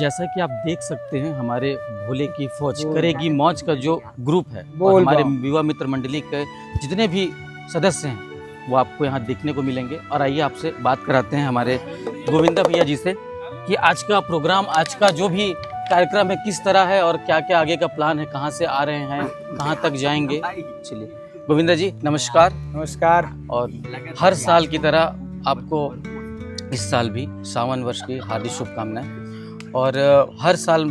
जैसा कि आप देख सकते हैं हमारे भोले की फौज करेगी मौज का जो ग्रुप है और बोल हमारे बम। युवा मित्र मंडली के जितने भी सदस्य हैं वो आपको यहाँ देखने को मिलेंगे। और आइए आपसे बात कराते हैं हमारे गोविंदा भैया जी से कि आज का प्रोग्राम, आज का जो भी कार्यक्रम है किस तरह है और क्या क्या आगे का प्लान है, कहाँ से आ रहे हैं, कहाँ तक जाएंगे। चलिए गोविंदा जी नमस्कार। नमस्कार। और हर साल की तरह आपको इस साल भी सावन वर्ष की हार्दिक शुभकामनाएं। और हर साल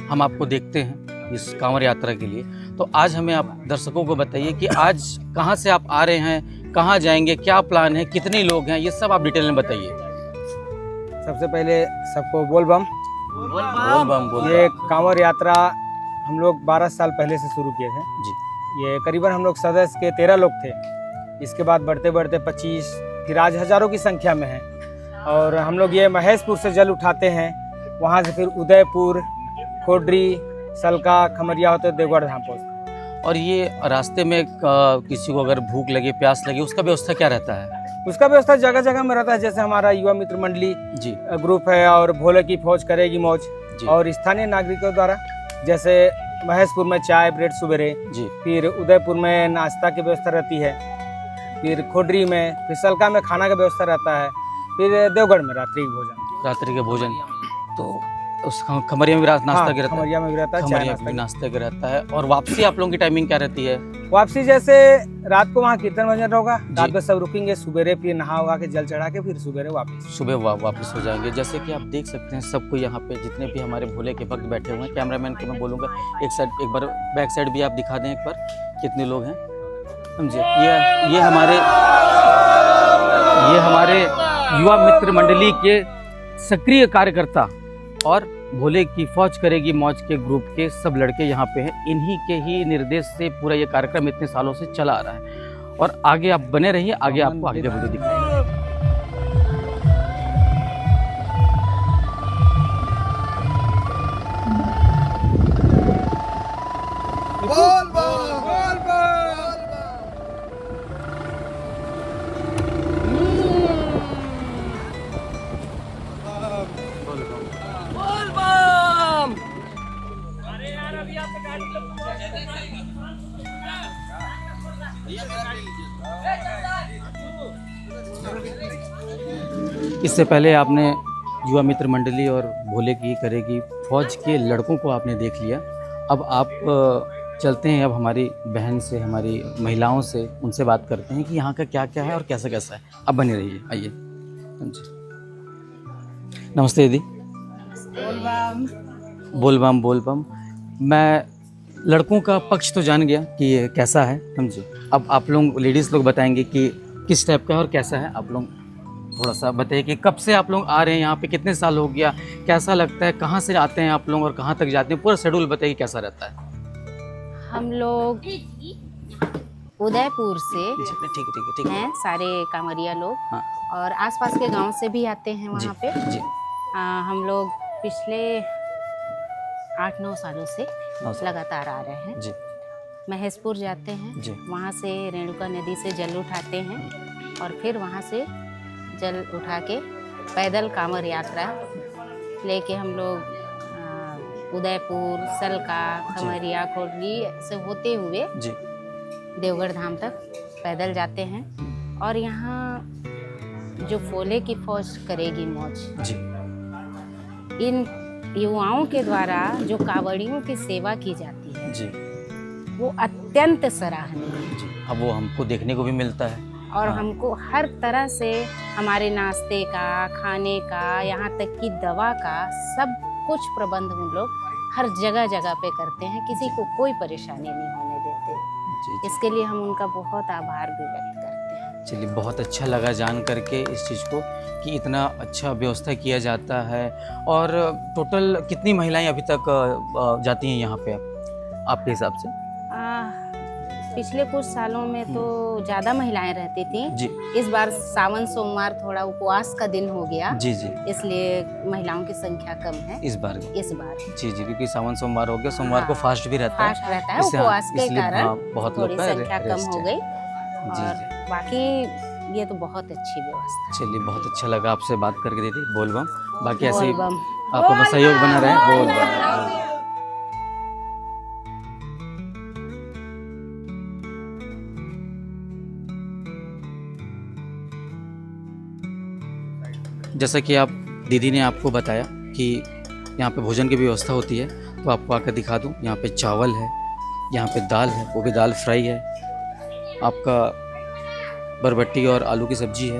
हम आपको देखते हैं इस कांवड़ यात्रा के लिए, तो आज हमें आप दर्शकों को बताइए कि आज कहाँ से आप आ रहे हैं, कहाँ जाएंगे, क्या प्लान है, कितने लोग हैं, ये सब आप डिटेल में बताइए। सबसे पहले सबको बोल बम। बोल बम बोल ये कांवड़ यात्रा हम लोग 12 साल पहले से शुरू किए थे जी। ये करीबन हम लोग सदस्य के 13 लोग थे। इसके बाद बढ़ते बढ़ते 25, फिर आज हजारों की संख्या में है। और हम लोग ये महेशपुर से जल उठाते हैं, वहाँ से फिर उदयपुर, खोडरी, सलका, खमरिया होते देवगढ़ धाम पहुँचते। और ये रास्ते में किसी को अगर भूख लगे, प्यास लगे, उसका व्यवस्था क्या रहता है? उसका व्यवस्था जगह जगह में रहता है, जैसे हमारा युवा मित्र मंडली जी ग्रुप है और भोले की फौज करेगी मौज जी और स्थानीय नागरिकों द्वारा, जैसे महेशपुर में चाय ब्रेड सुबेरे, जी फिर उदयपुर में नाश्ता की व्यवस्था रहती है, फिर खोडरी में, फिर सलका में खाना का व्यवस्था रहता है, फिर देवगढ़ में रात्रि भोजन। रात्रि के भोजन तो उस खमरिया में भी नाश्ता के रहता है? खमरिया में भी रहता है, चाय खमरिया नाश्ता भी की। नाश्ते का रहता है। और वापसी आप लोगों की टाइमिंग क्या रहती है? वापसी जैसे रात को वहाँ कीर्तन भजन होगा, रात में सब रुकेंगे, सुबेरे फिर नहा वहा के जल चढ़ा के फिर सुबेरे वापस सुबह वापस हो जाएंगे। जैसे कि आप देख सकते हैं सबको यहाँ पे जितने भी हमारे भोले के भक्त बैठे हुए हैं, कैमरामैन को मैं बोलूँगा एक साइड, एक बार बैक साइड भी आप दिखा दें एक बार कितने लोग हैं, समझे। ये हमारे युवा मित्र मंडली के सक्रिय कार्यकर्ता और भोले की फौज करेगी मौज के ग्रुप के सब लड़के यहाँ पे हैं। इन्हीं के ही निर्देश से पूरा ये कार्यक्रम इतने सालों से चला आ रहा है। और आगे आप बने रहिए, आगे आपको आगे वीडियो दिखाएंगे। बोल बम, बोल बम। इससे पहले आपने युवा मित्र मंडली और भोले की करेगी फौज के लड़कों को आपने देख लिया। अब आप चलते हैं अब हमारी बहन से, हमारी महिलाओं से, उनसे बात करते हैं कि यहाँ का क्या क्या है और कैसा कैसा है। अब बने रहिए, आइए। नमस्ते दीदी। बोल बम बोल बम। मैं लड़कों का पक्ष तो जान गया कि ये कैसा है, समझे। अब आप लोग लेडीज़ लोग बताएंगे कि किस टाइप का है और कैसा है। आप लोग थोड़ा सा बताइए कि कब से आप लोग आ रहे हैं यहाँ पे, कितने साल हो गया, कैसा लगता है, कहाँ से आते हैं आप लोग और कहाँ तक जाते हैं, पूरा शेड्यूल बताइए कैसा रहता है। हम लोग उदयपुर से ठीक है हैं, सारे कांवरिया लोग। हाँ। और आसपास के गांव से भी आते हैं जी, वहाँ पे। जी। हम लोग पिछले 8-9 सालों से 9 साल। लगातार आ रहे हैं। जी महेशपुर जाते हैं, जी। वहाँ से रेणुका नदी से जल उठाते हैं और फिर वहाँ से जल उठा के पैदल कांवड़ यात्रा लेके हम लोग उदयपुर, सलका, खमरिया, खोडली से होते हुए जी देवगढ़ धाम तक पैदल जाते हैं। और यहाँ जो भोले की फौज करेगी मौज, जी इन युवाओं के द्वारा जो कांवड़ियों की सेवा की जाती है जी वो अत्यंत सराहनीय है। जी। अब वो हमको देखने को भी मिलता है और हाँ। हमको हर तरह से हमारे नाश्ते का, खाने का, यहाँ तक कि दवा का सब कुछ प्रबंध हम लोग हर जगह जगह पे करते हैं, किसी को कोई परेशानी नहीं होने देते। जी। इसके लिए हम उनका बहुत आभार भी व्यक्त करते हैं। चलिए बहुत अच्छा लगा जान करके इस चीज़ को कि इतना अच्छा व्यवस्था किया जाता है। और टोटल कितनी महिलाएं अभी तक जाती हैं यहाँ पे आपके हिसाब से? पिछले कुछ सालों में तो ज़्यादा महिलाएं रहती थी। जी इस बार सावन सोमवार थोड़ा उपवास का दिन हो गया, जी जी। इसलिए महिलाओं की संख्या कम है इस बार जी जी क्योंकि सावन सोमवार हो गया, सोमवार को हाँ, फास्ट भी रहता है। फास्ट रहता है, इससे- उपवास के इसलिए कारण बहुत थोड़ी लोग का संख्या कम रेस्ट हो है। गई। जी और जी। बाकी ये तो बहुत अच्छी व्यवस्था है। चलिए बहुत अच्छा लगा आपसे बात करके दीदी। बोल बम। बाकी ऐसे बोल बम। आपका बस सहयोग बना रहे। बहुत बहुत जैसा कि आप दीदी ने आपको बताया कि यहाँ पे भोजन की व्यवस्था होती है, तो आपको आकर दिखा दूँ। यहाँ पे चावल है, यहाँ पे दाल है, वो भी दाल फ्राई है, आपका बरबट्टी और आलू की सब्जी है,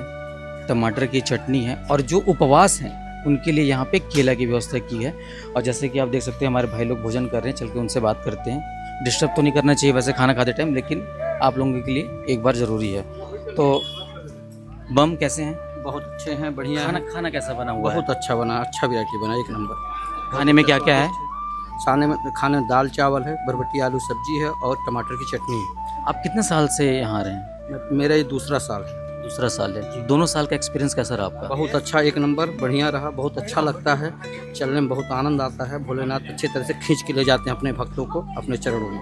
टमाटर की चटनी है, और जो उपवास हैं उनके लिए यहाँ पे केला की व्यवस्था की है। और जैसे कि आप देख सकते हैं हमारे भाई लोग भोजन कर रहे हैं, चल के उनसे बात करते हैं। डिस्टर्ब तो नहीं करना चाहिए वैसे खाना खाते टाइम, लेकिन आप लोगों के लिए एक बार ज़रूरी है। तो बम कैसे हैं? बहुत अच्छे हैं, बढ़िया खाना है। खाना कैसा बना हुआ है? बहुत अच्छा बना, अच्छा वैरायटी बना, एक नंबर। खाने में क्या क्या है? खाने में दाल चावल है, बरबट्टी आलू सब्जी है और टमाटर की चटनी है। आप कितने साल से यहाँ आ रहे हैं? मेरा ये दूसरा साल है। दूसरा साल है। दोनों साल का एक्सपीरियंस कैसा रहा आपका? बहुत अच्छा, एक नंबर, बढ़िया रहा। बहुत अच्छा लगता है, चलने में बहुत आनंद आता है। भोलेनाथ अच्छी तरह से खींच के ले जाते हैं अपने भक्तों को अपने चरणों में।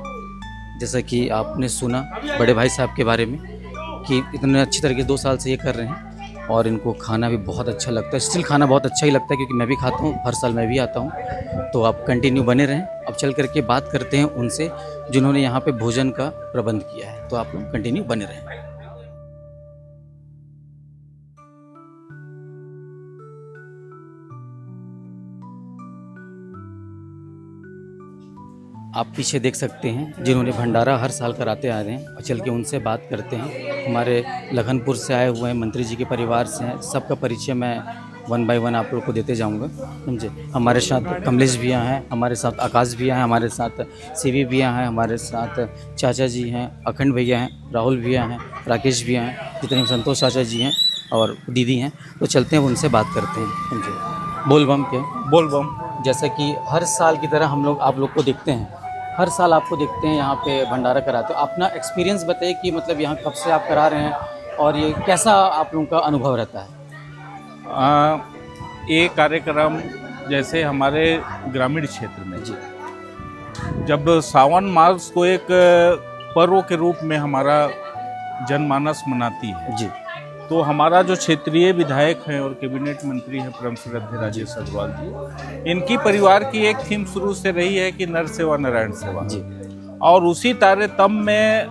जैसा कि आपने सुना बड़े भाई साहब के बारे में कि इतने अच्छी तरीके से 2 साल से ये कर रहे हैं, और इनको खाना भी बहुत अच्छा लगता है। स्टिल खाना बहुत अच्छा ही लगता है, क्योंकि मैं भी खाता हूँ, हर साल मैं भी आता हूँ। तो आप कंटिन्यू बने रहें। अब चल करके बात करते हैं उनसे जिन्होंने यहाँ पे भोजन का प्रबंध किया है। तो आप लोग कंटिन्यू बने रहें। आप पीछे देख सकते हैं जिन्होंने भंडारा हर साल कराते आ रहे हैं, और चल के उनसे बात करते हैं। हमारे लखनपुर से आए हुए हैं, मंत्री जी के परिवार से हैं। सबका परिचय मैं 1 बाय 1 आप लोग को देते जाऊंगा, समझे। हमारे साथ कमलेश भैया हैं, हमारे साथ आकाश भैया हैं, हमारे साथ सीवी भैया हैं, हमारे साथ चाचा जी हैं, अखंड भैया हैं, राहुल भैया हैं, राकेश भैया हैं, जितने संतोष चाचा जी हैं और दीदी हैं। तो चलते हैं उनसे बात करते हैं, समझे। बोल बम के बोल बम। जैसा कि हर साल की तरह हम लोग आप लोग को देखते हैं, हर साल आपको देखते हैं यहाँ पे भंडारा कराते हो। अपना एक्सपीरियंस बताइए कि मतलब यहाँ कब से आप करा रहे हैं और ये कैसा आप लोगों का अनुभव रहता है? ये कार्यक्रम जैसे हमारे ग्रामीण क्षेत्र में जी जब सावन मास को एक पर्व के रूप में हमारा जनमानस मनाती है, जी तो हमारा जो क्षेत्रीय विधायक हैं और कैबिनेट मंत्री हैं परम श्रद्धेय राजेश अग्रवाल जी, इनकी परिवार की एक थीम शुरू से रही है कि नर सेवा नारायण सेवा जी। और उसी तारतम्य में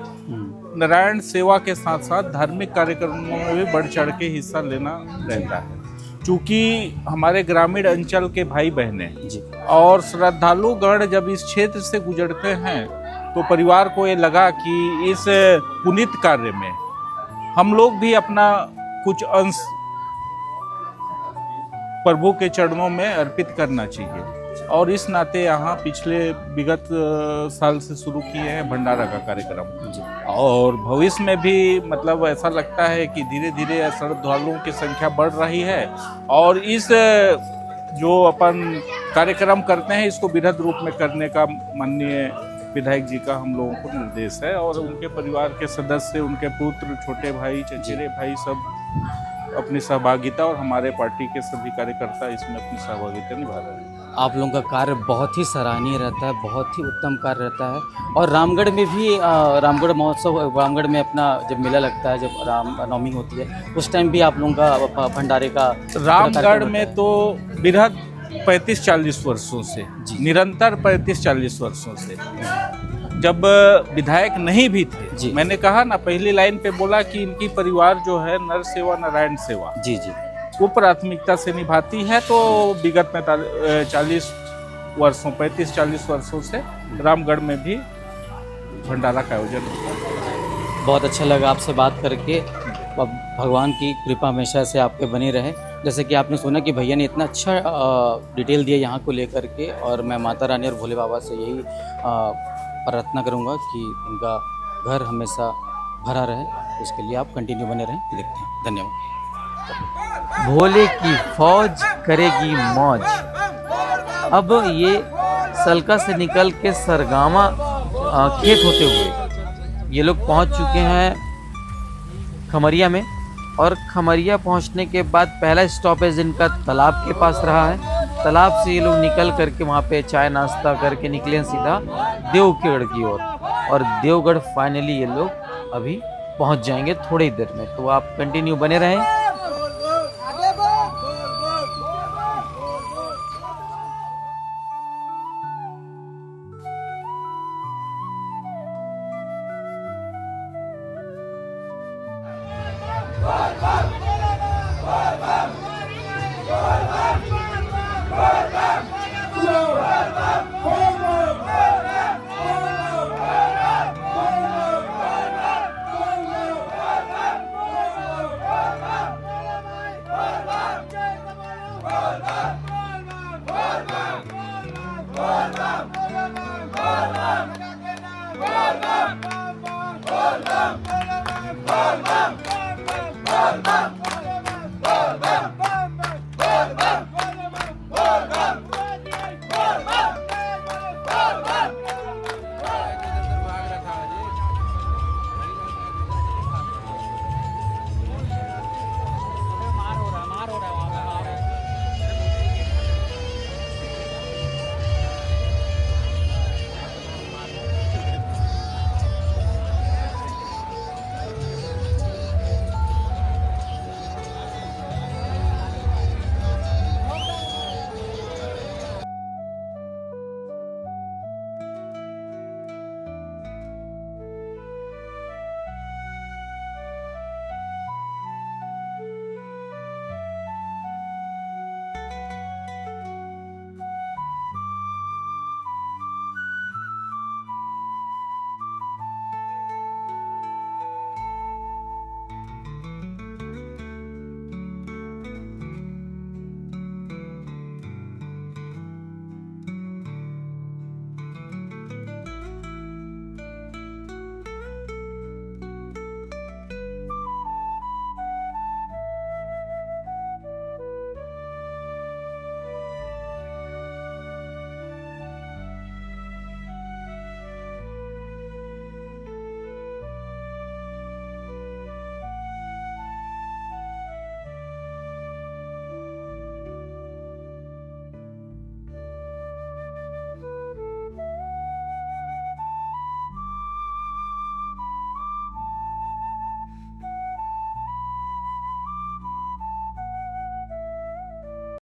नारायण सेवा के साथ साथ धार्मिक कार्यक्रमों में भी बढ़ चढ़ के हिस्सा लेना रहता है। चूँकि हमारे ग्रामीण अंचल के भाई बहनें जी और श्रद्धालु गण जब इस क्षेत्र से गुजरते हैं, तो परिवार को ये लगा कि इस पुनीत कार्य में हम लोग भी अपना कुछ अंश प्रभु के चरणों में अर्पित करना चाहिए। और इस नाते यहाँ पिछले विगत साल से शुरू किए हैं भंडारा का कार्यक्रम, और भविष्य में भी मतलब ऐसा लगता है कि धीरे धीरे श्रद्धालुओं की संख्या बढ़ रही है। और इस जो अपन कार्यक्रम करते हैं इसको बृहद रूप में करने का माननीय विधायक जी का हम लोगों को निर्देश है, और उनके परिवार के सदस्य, उनके पुत्र, छोटे भाई, चचेरे भाई सब अपनी सहभागिता, और हमारे पार्टी के सभी कार्यकर्ता इसमें अपनी सहभागिता निभा रहे हैं। आप लोगों का कार्य बहुत ही सराहनीय रहता है, बहुत ही उत्तम कार्य रहता है। और रामगढ़ में भी रामगढ़ महोत्सव, रामगढ़ में अपना जब मेला लगता है, जब रामनवमी होती है, उस टाइम भी आप लोगों का भंडारे का रामगढ़ में तो बृहद 35-40 वर्षों से, निरंतर 35-40 वर्षों से, जब विधायक नहीं भी थे, मैंने कहा ना पहली लाइन पे बोला कि इनकी परिवार जो है नर सेवा नारायण सेवा जी जी वो प्राथमिकता से निभाती है। तो विगत में 35-40 वर्षों से रामगढ़ में भी भंडारा का आयोजन होता है। बहुत अच्छा लगा आपसे बात करके। भगवान की कृपा हमेशा से आपके बनी रहे। जैसे कि आपने सुना कि भैया ने इतना अच्छा डिटेल दिया यहाँ को लेकर के, और मैं माता रानी और भोले बाबा से यही प्रार्थना करूँगा कि इनका घर हमेशा भरा रहे। उसके लिए आप कंटिन्यू बने रहें। देखते हैं, धन्यवाद। भोले की फौज करेगी मौज। अब ये सलका से निकल के सरगामा खेत होते हुए ये लोग पहुंच चुके हैं खमरिया में, और खमरिया पहुंचने के बाद पहला स्टॉपेज इनका तालाब के पास रहा है। तालाब से ये लोग निकल करके वहाँ पे चाय नाश्ता करके निकले हैं सीधा देवगढ़ की ओर, और देवगढ़ फाइनली ये लोग अभी पहुँच जाएंगे थोड़ी देर में। तो आप कंटिन्यू बने रहें। बोल बम